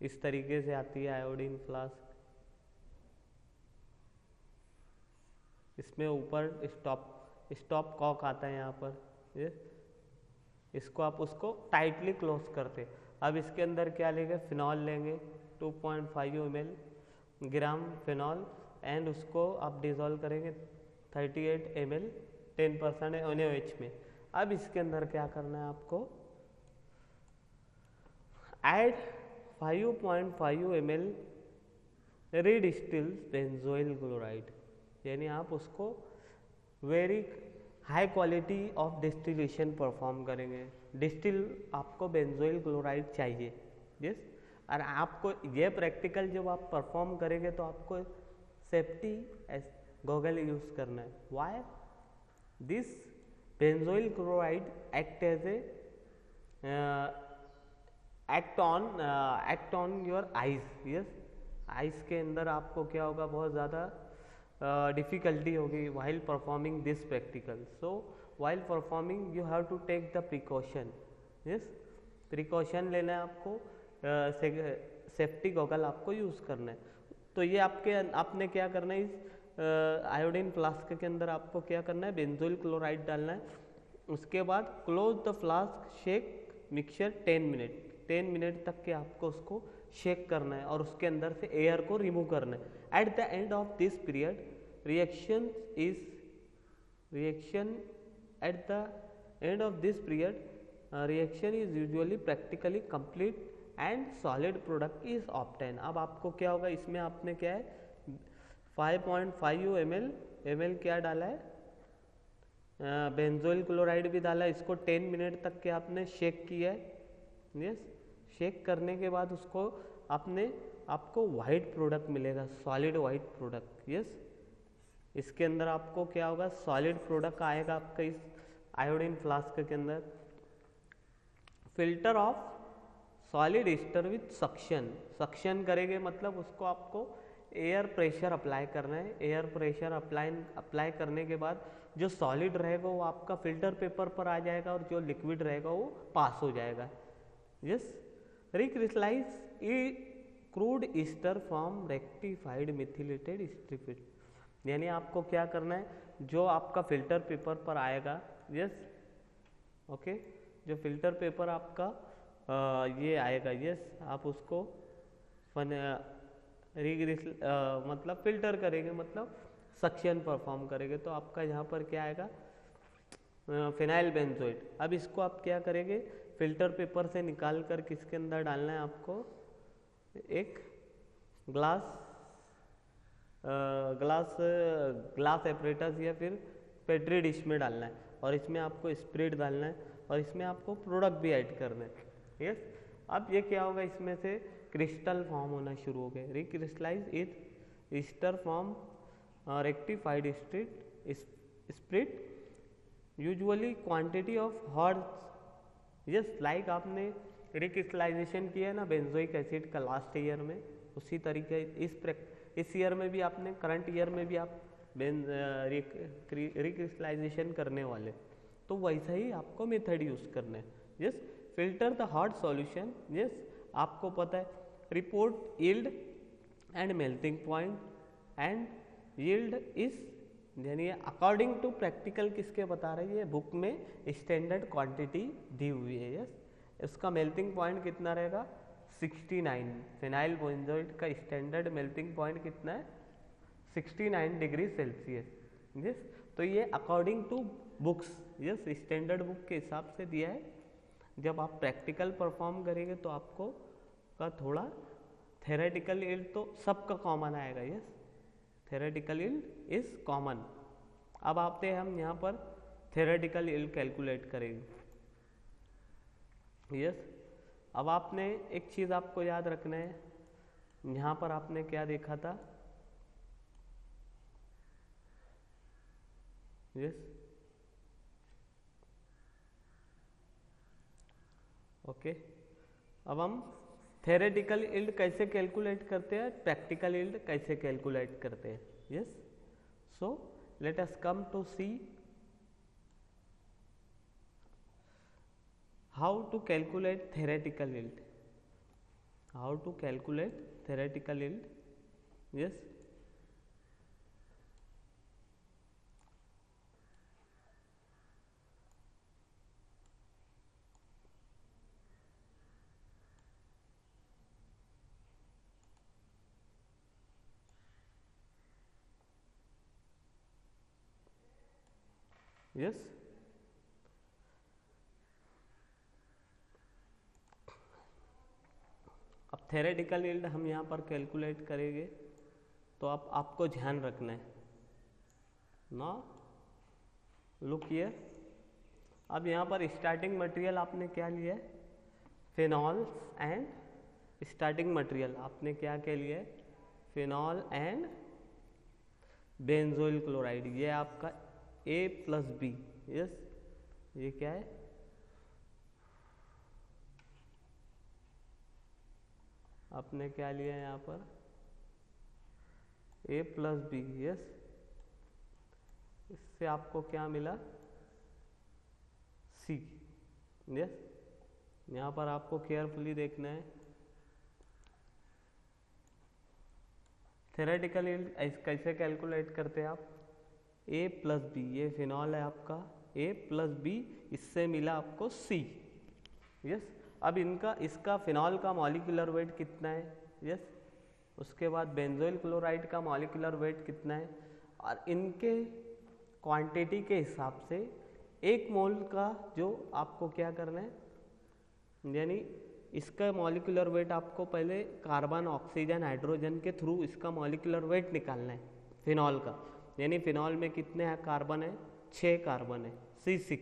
इस तरीके से आती है आयोडीन फ्लास्क, इसमें ऊपर स्टॉप कॉक आता है यहाँ पर, ये इसको आप उसको टाइटली क्लोज करते। अब इसके अंदर क्या लेंगे, फिनॉल लेंगे 2.5 ग्राम फिनॉल, एंड उसको आप डिज़ोल्व करेंगे 38 ml 10% NaOH में। अब इसके अंदर क्या करना है आपको, ऐड 5.5 ml रीडिस्टिल्ड बेंजोइल क्लोराइड, यानी आप उसको very high quality of distillation perform करेंगे। डिस्टिल आपको बेंजोइल क्लोराइड चाहिए, यस। और आपको ये प्रैक्टिकल जब आप परफॉर्म करेंगे तो आपको सेफ्टी गॉगल यूज करना है। Why this benzoyl chloride act as a act on your eyes, yes. Eyes के अंदर आपको क्या होगा, बहुत ज़्यादा डिफिकल्टी होगी while performing this practical. So while performing you have to take the precaution, yes, precaution लेना है आपको, सेफ्टी गॉगल आपको यूज़ करना है। तो ये आपने क्या करना है, इस आयोडीन फ्लास्क के अंदर आपको क्या करना है, बेंजोइल क्लोराइड डालना है। उसके बाद close the flask, shake mixture 10 minute तक के आपको उसको शेक करना है और उसके अंदर से एयर को रिमूव करना है। At the end of this period reaction at the end of this period reaction is usually practically complete and solid product is obtain. अब आपको क्या होगा, इसमें आपने क्या है 5.5 ml क्या डाला है, बेंजोइल क्लोराइड भी डाला है। इसको 10 मिनट तक के आपने शेक किया है, यस। शेक करने के बाद उसको आपको वाइट प्रोडक्ट मिलेगा, सॉलिड वाइट प्रोडक्ट, यस। इसके अंदर आपको क्या होगा, सॉलिड प्रोडक्ट आएगा आपका इस आयोडीन फ्लास्क के अंदर। Filter of solid Easter with suction करेंगे, मतलब उसको आपको एयर प्रेशर अप्लाई करना है। एयर प्रेशर अप्लाई करने के बाद जो सॉलिड रहेगा वो आपका फिल्टर पेपर पर आ जाएगा और जो लिक्विड रहेगा वो पास हो जाएगा, yes. Recrystallise crude ester from rectified methylated spirit, यानी आपको क्या करना है, जो आपका फिल्टर पेपर पर आएगा, यस, ओके, जो फिल्टर पेपर आपका ये आएगा, यस, आप उसको मतलब फिल्टर करेंगे, मतलब सक्शन परफॉर्म करेंगे, तो आपका यहाँ पर क्या आएगा, फिनाइल बेंजोइड। अब इसको आप क्या करेंगे, फिल्टर पेपर से निकाल कर किसके अंदर डालना है आपको, एक ग्लास एपरेटस या फिर पेट्री डिश में डालना है, और इसमें आपको स्प्रिट डालना है, और इसमें आपको प्रोडक्ट भी ऐड करना है, यस। अब ये क्या होगा, इसमें से क्रिस्टल फॉर्म होना शुरू हो गए। Recrystallise it ester form rectified spirit usually quantity of hot, yes, like आपने रिक्रिस्टलाइजेशन किया है ना बेंजोइक एसिड का लास्ट ईयर में, उसी तरीके इस ईयर में भी आपने, करंट ईयर में भी आप रिक्रिस्टलाइजेशन करने वाले, तो वैसा ही आपको मेथड यूज करना है, yes. Filter the hot solution, yes, आपको पता है report yield and melting point, and yield is, यानी अकॉर्डिंग टू प्रैक्टिकल किसके बता रही है, बुक में स्टैंडर्ड क्वांटिटी दी हुई है, यस। इसका मेल्टिंग पॉइंट कितना रहेगा, 69। फिनाइल बेंजोइड का स्टैंडर्ड मेल्टिंग पॉइंट कितना है, 69 डिग्री सेल्सियस, यस। तो ये according to books, yes, standard book के हिसाब से दिया है। जब आप प्रैक्टिकल परफॉर्म करेंगे तो आपको का थोड़ा थेरेटिकल यील्ड तो सबका कॉमन आएगा, yes, theoretical yield is common. अब आते हैं हम यहाँ पर थेरेटिकल यील्ड कैलकुलेट करेंगे, यस। अब आपने एक चीज़ आपको याद रखना है, यहाँ पर आपने क्या देखा था, यस, ओके। अब हम थेरेटिकल यील्ड कैसे कैलकुलेट करते हैं, प्रैक्टिकल यील्ड कैसे कैलकुलेट करते हैं. Yes, so let us come to see how to calculate theoretical yield. How to calculate theoretical yield. Yes, yes. अब थेरेटिकल यील्ड हम यहाँ पर कैलकुलेट करेंगे तो आपको ध्यान रखना है ना. लुक हियर, अब यहाँ पर स्टार्टिंग मटेरियल आपने क्या लिया है, फिनॉल्स एंड स्टार्टिंग मटेरियल आपने क्या क्या लिया है, फिनॉल एंड बेंजोइल क्लोराइड. ये आपका A+B. यस, ये क्या है, आपने क्या लिया है यहाँ पर A+B. यस, इससे आपको क्या मिला, C. यस, यहाँ पर आपको केयरफुली देखना है. थेरेटिकल यील्ड कैसे कैलकुलेट करते हैं आप, A+B. ये फिनॉल है आपका A+B, इससे मिला आपको C. यस, अब इसका फिनॉल का मॉलिक्यूलर वेट कितना है. यस, उसके बाद बेंजोइल क्लोराइड का मॉलिक्यूलर वेट कितना है, और इनके क्वांटिटी के हिसाब से एक मोल का जो आपको क्या करना है, यानी इसका मॉलिक्यूलर वेट आपको पहले कार्बन, ऑक्सीजन, हाइड्रोजन के थ्रू इसका मॉलिक्यूलर वेट निकालना है फिनॉल का. यानी फिनॉल में कितने हैं कार्बन है, 6 कार्बन है, C6.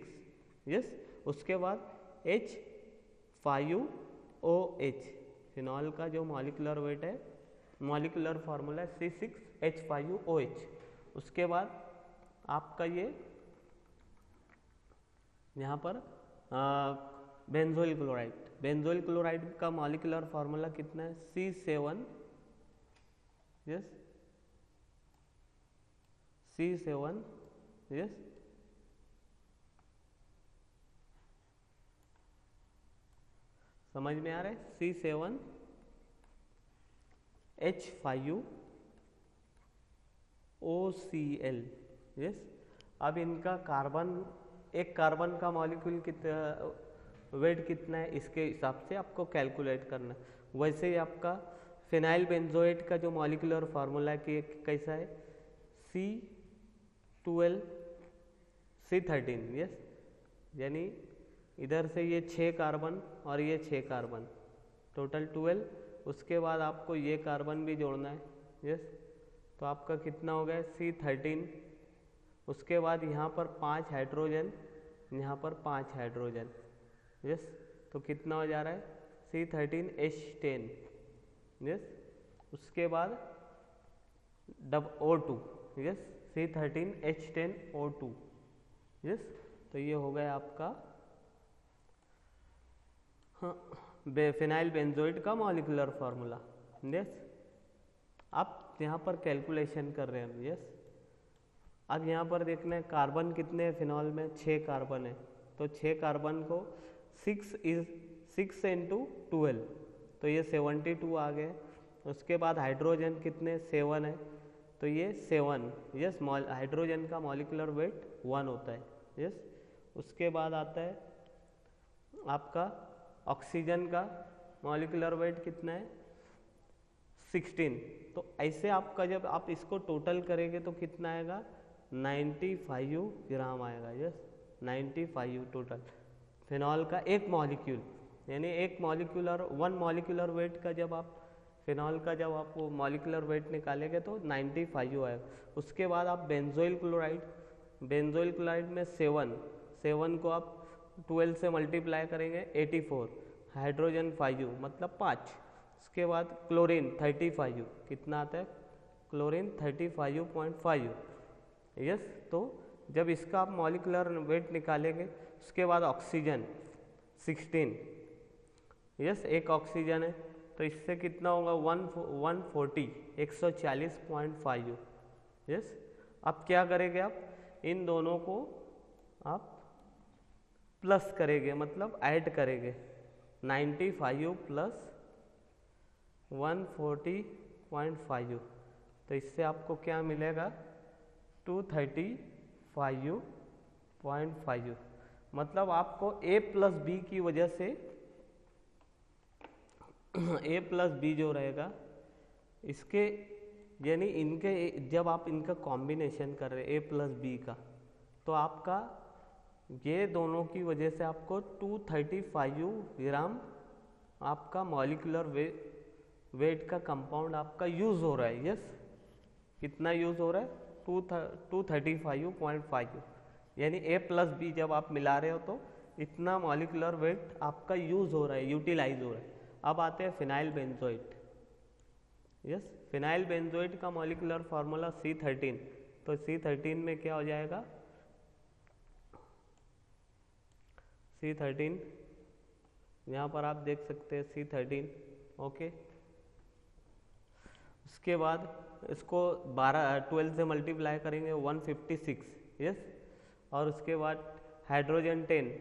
यस, उसके बाद H5OH. फिनॉल का जो मॉलिक्यूलर वेट है, मॉलिक्यूलर फार्मूला है C6H5OH. उसके बाद आपका ये यहाँ पर बेंजोइल क्लोराइड. बेंजोइल क्लोराइड का मॉलिक्यूलर फार्मूला कितना है, C7. Yes, C7. यस, समझ में आ रहा है, C7H5OCl. यस, अब इनका एक कार्बन का मॉलिक्यूल वेट कितना है, इसके हिसाब से आपको कैलकुलेट करना. वैसे ही आपका फिनाइल बेंजोएट का जो मॉलिक्यूलर फार्मूला है कैसा है, C13. यस, यानी इधर से ये 6 कार्बन और ये 6 कार्बन, टोटल 12. उसके बाद आपको ये कार्बन भी जोड़ना है. यस, तो आपका कितना हो गया, C13. उसके बाद यहाँ पर 5 हाइड्रोजन, यहाँ पर 5 हाइड्रोजन. यस, तो कितना हो जा रहा है, C13H10. यस, उसके बाद O2. Yes, C13H10O2. यस, तो ये हो गया आपका फिनाइल बेंजोइड का मॉलिक्यूलर फार्मूला. यस, आप यहाँ पर कैलकुलेशन कर रहे हैं. यस, अब यहाँ पर देखना है कार्बन कितने हैं फिनॉल में, 6 कार्बन है. तो 6 कार्बन को 6 × 12, तो ये 72 आ गए. उसके बाद हाइड्रोजन कितने, 7 है, तो ये 7. यस, हाइड्रोजन का मॉलिक्यूलर वेट 1 होता है. यस, उसके बाद आता है आपका ऑक्सीजन का मॉलिक्यूलर वेट कितना है, 16. तो ऐसे आपका जब आप इसको टोटल करेंगे तो कितना आएगा, 95 ग्राम आएगा. यस, 95 टोटल फिनॉल का एक मॉलिक्यूल. यानी एक मॉलिक्यूलर 1 मॉलिक्यूलर वेट का जब आप फिनॉल का जब आप वो मॉलिक्यूलर वेट निकालेंगे तो 95 आएगा. उसके बाद आप बेंजोइल क्लोराइड में 7 को आप 12 से मल्टीप्लाई करेंगे, 84. हाइड्रोजन 5 मतलब 5. उसके बाद क्लोरीन 35, कितना आता है, क्लोरीन 35.5. यस, तो जब इसका आप मॉलिक्यूलर वेट निकालेंगे, उसके बाद ऑक्सीजन 16. यस, एक ऑक्सीजन है, तो इससे कितना होगा 140 140.5। यस, अब क्या करेंगे आप इन दोनों को आप प्लस करेंगे, मतलब ऐड करेंगे 95 प्लस 140.5, तो इससे आपको क्या मिलेगा 235.5। मतलब आपको a प्लस बी की वजह से a प्लस बी जो रहेगा इसके, यानी इनके जब आप इनका कॉम्बिनेशन कर रहे हैं a प्लस बी का, तो आपका ये दोनों की वजह से आपको 235 ग्राम आपका मॉलिक्यूलर वेट का कंपाउंड आपका यूज हो रहा है। यस, कितना यूज हो रहा है 235.5, यानी a प्लस बी जब आप मिला रहे हो तो इतना मॉलिक्यूलर वेट आपका यूज हो रहा है, यूटिलाइज हो रहा है। अब आते हैं phenyl benzoate. Yes, phenyl benzoate का मॉलिक्यूलर फार्मूला C13, तो C13 में क्या हो जाएगा C13, यहाँ पर आप देख सकते हैं C13। ओके, उसके बाद इसको 12 से मल्टीप्लाई करेंगे 156। यस, और उसके बाद हाइड्रोजन 10।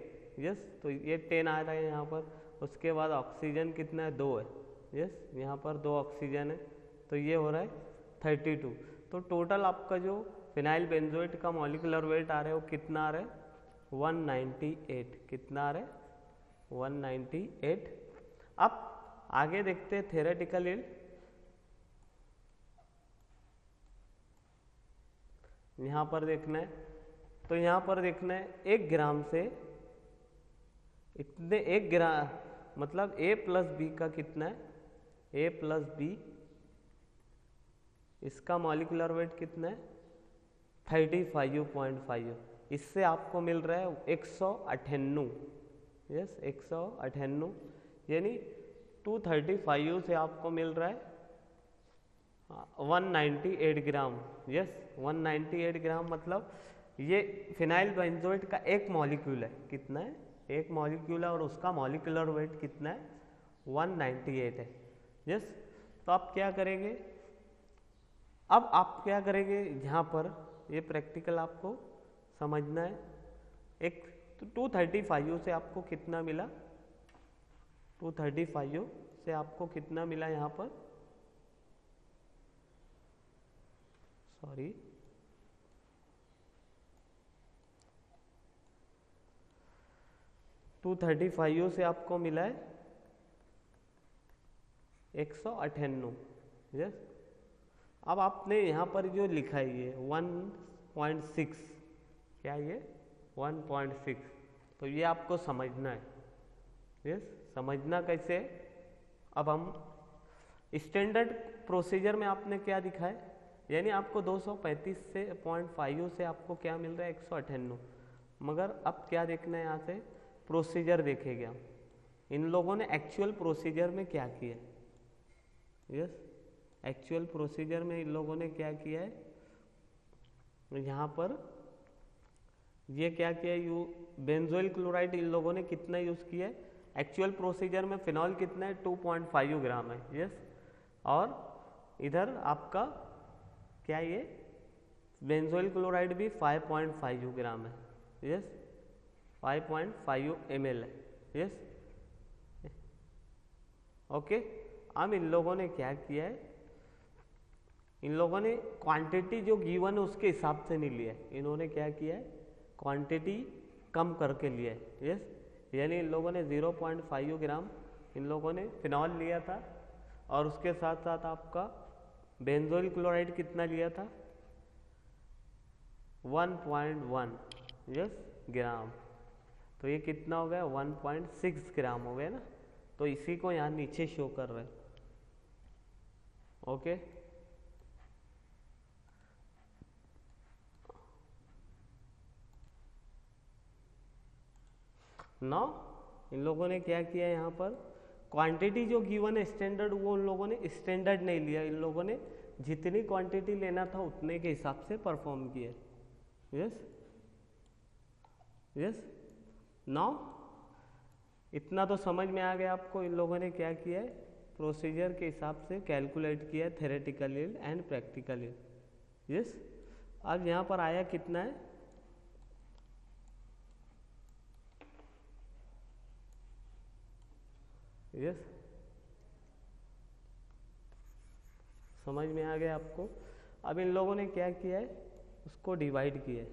यस, तो ये 10 आ रहा है यहाँ पर। उसके बाद ऑक्सीजन कितना है 2 है। यस, यहाँ पर 2 ऑक्सीजन है, तो ये हो रहा है 32। तो टोटल आपका जो फिनाइल बेंजोइट का मॉलिक्यूलर वेट आ रहा है वो कितना आ रहा है 198। कितना आ रहा है 198। अब आगे देखते हैं थ्योरेटिकल यील्ड। यहाँ पर देखना है, तो यहाँ पर देखना है 1 ग्राम से इतने 1 ग्राम, मतलब a प्लस बी का कितना है a प्लस बी, इसका मॉलिक्यूलर वेट कितना है 35.5। इससे आपको मिल रहा है 198। यस, 198, यानी 235 से आपको मिल रहा है 198 ग्राम। यस, 198 ग्राम, मतलब ये फिनाइल बेंजोइट का एक मॉलिक्यूल है। कितना है, एक मॉलिक्यूल है, और उसका मॉलिक्यूलर वेट कितना है 198 है। यस, तो आप क्या करेंगे, अब आप क्या करेंगे, यहाँ पर ये प्रैक्टिकल आपको समझना है। एक 235 से आपको कितना मिला, 235 से आपको कितना मिला यहाँ पर, सॉरी 235 से आपको मिला है 198। यस, अब आपने यहाँ पर जो लिखा है ये 1.6, क्या ये 1.6, तो ये आपको समझना है। यस, समझना कैसे, अब हम स्टैंडर्ड प्रोसीजर में आपने क्या दिखाया, यानी आपको 235 से 0.5 से आपको क्या मिल रहा है 198, मगर अब क्या देखना है, यहाँ से प्रोसीजर देखेंगे हम, इन लोगों ने एक्चुअल प्रोसीजर में क्या किया। यस, एक्चुअल प्रोसीजर में इन लोगों ने क्या किया है, यहाँ पर ये क्या किया है, बेंजोइल क्लोराइड इन लोगों ने कितना यूज किया है, एक्चुअल प्रोसीजर में फिनॉल कितना है 2.5 ग्राम है। यस, और इधर आपका क्या ये बेंजोइल क्लोराइड भी 5.5 ग्राम है। यस, 5.5 ml है। यस, ओके, अब इन लोगों ने क्या किया है, इन लोगों ने क्वांटिटी जो गिवन है उसके हिसाब से नहीं लिया है, इन्होंने क्या किया है क्वांटिटी कम करके लिया है। यस, यानी इन लोगों ने 0.5 ग्राम इन लोगों ने फिनॉल लिया था, और उसके साथ साथ आपका बेंजोइल क्लोराइड कितना लिया था 1.1 यस ग्राम, तो ये कितना हो गया 1.6 ग्राम हो गया ना, तो इसी को यहाँ नीचे शो कर रहे हैं। ओके, नौ इन लोगों ने क्या किया यहाँ पर, क्वांटिटी जो गिवन है स्टैंडर्ड, वो उन लोगों ने स्टैंडर्ड नहीं लिया, इन लोगों ने जितनी क्वांटिटी लेना था उतने के हिसाब से परफॉर्म किया। यस यस, नाउ इतना तो समझ में आ गया आपको इन लोगों ने क्या किया है, प्रोसीजर के हिसाब से कैलकुलेट किया theoretical yield and practical yield. Yes, अब यहाँ पर आया कितना है, यस, समझ में आ गया आपको। अब इन लोगों ने क्या किया है, उसको डिवाइड किया है।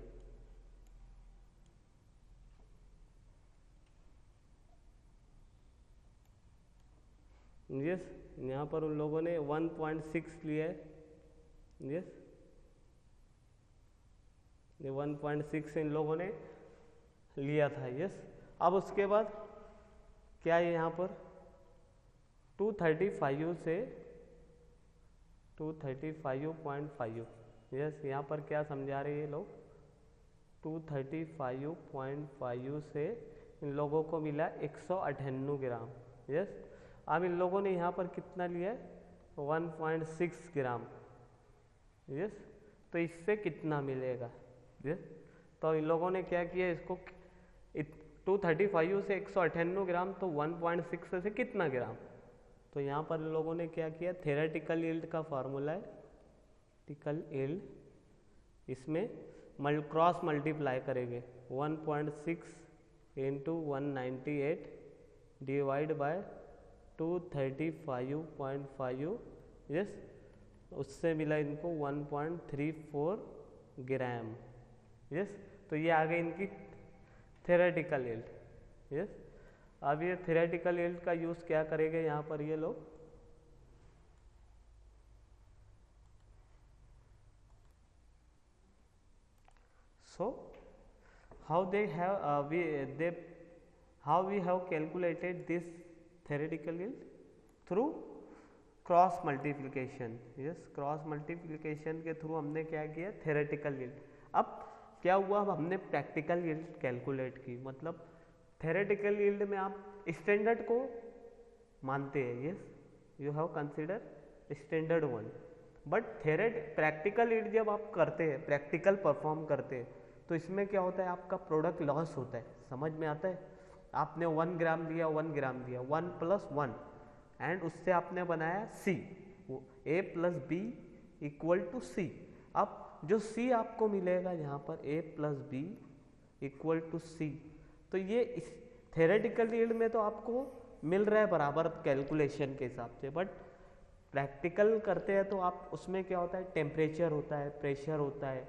यस, यहाँ पर उन लोगों ने 1.6 लिया है। यस, ये 1.6 इन लोगों ने लिया था। यस, अब उसके बाद क्या है यहाँ पर 235 से 235.5। यस, यहाँ पर क्या समझा रहे हैं लोग, 235.5 से इन लोगों को मिला 198 ग्राम। यस, अब इन लोगों ने यहाँ पर कितना लिया है, 1.6 ग्राम। यस, तो इससे कितना मिलेगा। यस, तो इन लोगों ने क्या किया, इसको 235 से 198 ग्राम, तो 1.6 से कितना ग्राम। तो यहाँ पर इन लोगों ने क्या किया, थेरेटिकल यील्ड का फार्मूला है थेरेटिकल यील्ड, इसमें क्रॉस मल्टीप्लाई करेंगे 1.6 इंटू 198 डिवाइड बाय 235.5। यस, उससे मिला इनको 1.34 ग्राम। यस, तो ये आ गई इनकी थेरेटिकल यील्ड। यस, अब ये थेरेटिकल यील्ड का यूज क्या करेंगे यहाँ पर ये लोग, so how we have calculated this theoretical yield through cross multiplication. Yes, cross multiplication के थ्रू हमने क्या किया, थेरेटिकल यील्ड। अब क्या हुआ, अब हमने प्रैक्टिकल यील्ड कैलकुलेट की, मतलब थेरेटिकल यील्ड में आप स्टैंडर्ड को मानते हैं। Yes, you have consider standard one, but practical yield जब आप करते हैं, प्रैक्टिकल परफॉर्म करते हैं, तो इसमें क्या होता है, आपका प्रोडक्ट लॉस होता है। समझ में आता है, आपने 1 ग्राम दिया, 1 ग्राम दिया, 1 + 1 एंड उससे आपने बनाया C, A + B = C। अब जो C आपको मिलेगा यहाँ पर A + B = C, तो ये इस थेरेटिकल यील्ड में तो आपको मिल रहा है बराबर कैलकुलेशन के हिसाब से, बट प्रैक्टिकल करते हैं तो आप उसमें क्या होता है, टेम्परेचर होता है, प्रेशर होता है,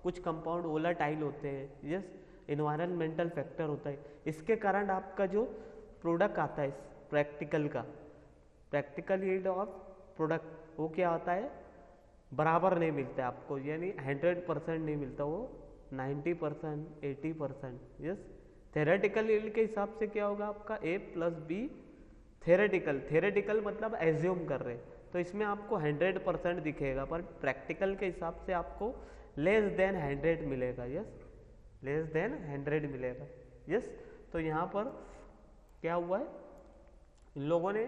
कुछ कंपाउंड वोलेटाइल होते हैं। यस, इन्वायरमेंटल फैक्टर होता है। इसके कारण आपका जो प्रोडक्ट आता है प्रैक्टिकल का, प्रैक्टिकल यील्ड ऑफ प्रोडक्ट, वो क्या होता है, बराबर नहीं मिलता है आपको, यानी 100% नहीं मिलता, वो 90%, 80%। यस, थेरेटिकल यील्ड के हिसाब से क्या होगा आपका A + B थेरेटिकल मतलब एज्यूम कर रहे हैं, तो इसमें आपको 100% दिखेगा, पर प्रैक्टिकल के हिसाब से आपको लेस देन 100 मिलेगा। यस, लेस देन 100 मिलेगा। यस, तो यहाँ पर क्या हुआ है, इन लोगों ने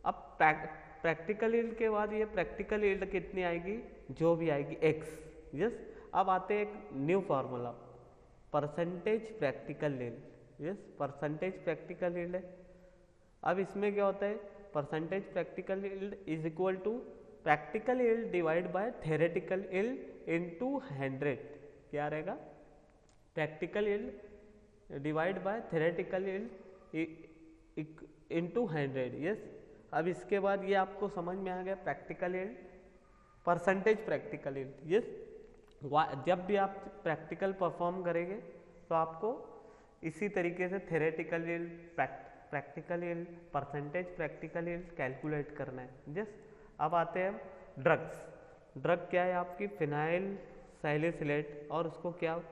अब प्रैक्टिकल यील्ड के बाद ये प्रैक्टिकल यील्ड कितनी आएगी, जो भी आएगी x। यस, अब आते हैं एक new formula, percentage practical yield. Yes, percentage practical yield है। अब इसमें क्या होता है, percentage practical yield is equal to practical yield divide by theoretical yield into 100। क्या रहेगा, practical yield divide by theoretical yield into 100। Yes, अब इसके बाद ये आपको समझ में आ गया practical yield, percentage practical yield. Yes, जब भी आप प्रैक्टिकल परफॉर्म करेंगे तो आपको इसी तरीके से theoretical yield, practical yield, percentage practical yield calculate करना है। यस, अब आते हैं ड्रग्स। ड्रग क्या है आपकी, फिनाइल सैलिसिलेट, और उसको क्या,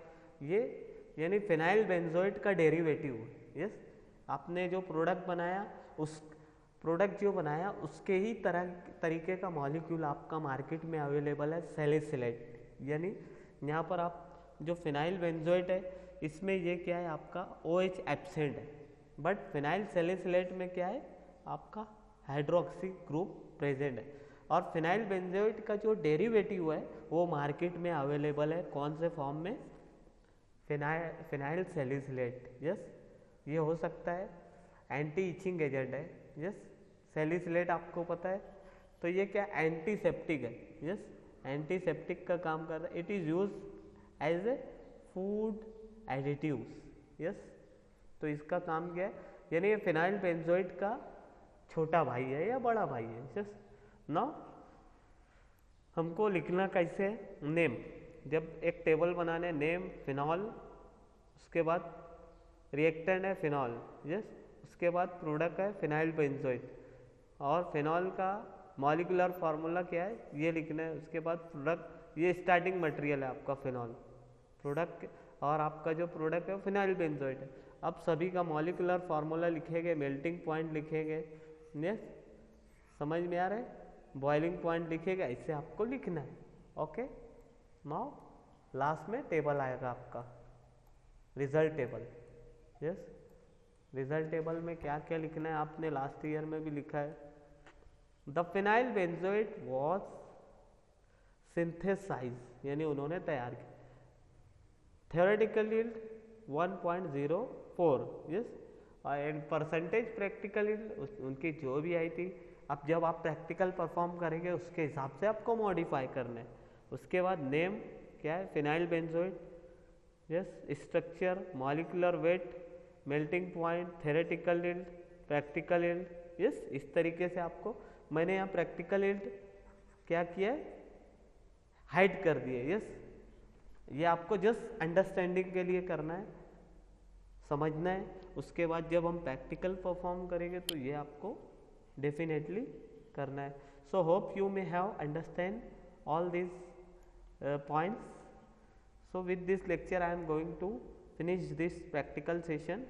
ये यानी फिनाइल बेंजोएट का डेरिवेटिव। यस, आपने जो प्रोडक्ट बनाया, उस प्रोडक्ट जो बनाया उसके ही तरीके का मॉलिक्यूल आपका मार्केट में अवेलेबल है, सैलिसिलेट। यानी यहाँ पर आप जो फिनाइल बेंजोएट है, इसमें ये क्या है आपका OH एब्सेंट है, बट फिनाइल सैलिसिलेट में क्या है आपका हाइड्रोक्सी ग्रुप प्रेजेंट है। और फिनाइल बेंजोएट का जो डेरिवेटिव है वो मार्केट में अवेलेबल है, कौन से फॉर्म में, फिनाइल सैलिसिलेट। यस, ये हो सकता है एंटी इचिंग एजेंट है। यस, सैलिसिलेट आपको पता है, तो ये क्या एंटीसेप्टिक है। यस, एंटीसेप्टिक का काम करता है। It is use as a food additives. Yes, तो इसका काम क्या है, यानी ये फिनाइल बेंजोइट का छोटा भाई है या बड़ा भाई है। यस, नाउ हमको लिखना कैसे है, नेम। जब एक टेबल बनाने, नेम फिनॉल, उसके बाद रिएक्टेंट है फिनॉल। यस, उसके बाद प्रोडक्ट है फिनाइल बेंजोइट, और फिनॉल का मॉलिक्यूलर फार्मूला क्या है ये लिखना है। उसके बाद प्रोडक्ट, ये स्टार्टिंग मटेरियल है आपका फिनॉल प्रोडक्ट, और आपका जो प्रोडक्ट है वो फिनाइल बेंजोइट है। अब सभी का मॉलिक्यूलर फार्मूला लिखेंगे, मेल्टिंग पॉइंट लिखेंगे। यस, समझ में आ रहा है, बॉइलिंग पॉइंट लिखेगा, इससे आपको लिखना है। ओके, नाउ लास्ट में टेबल आएगा आपका, result table. Yes, result table में क्या क्या लिखना है आपने लास्ट ईयर में भी लिखा है। The phenyl benzoate was synthesize, यानी उन्होंने तैयार किया। Theoretical yield 1.04। Yes, and percentage practical yield उनकी जो भी आई थी, अब जब आप प्रैक्टिकल परफॉर्म करेंगे उसके हिसाब से आपको मॉडिफाई करना है। उसके बाद नेम क्या है, phenyl benzoate. Yes, structure, molecular weight, melting point, theoretical yield, practical yield. Yes, इस तरीके से आपको, मैंने यहाँ प्रैक्टिकल यील्ड क्या किया है, हाइड कर दिए। यस, ये आपको जस्ट अंडरस्टैंडिंग के लिए करना है, समझना है। उसके बाद जब हम प्रैक्टिकल परफॉर्म करेंगे तो ये आपको डेफिनेटली करना है। So hope you may have understand all this points. So with this lecture I am going to finish this practical session.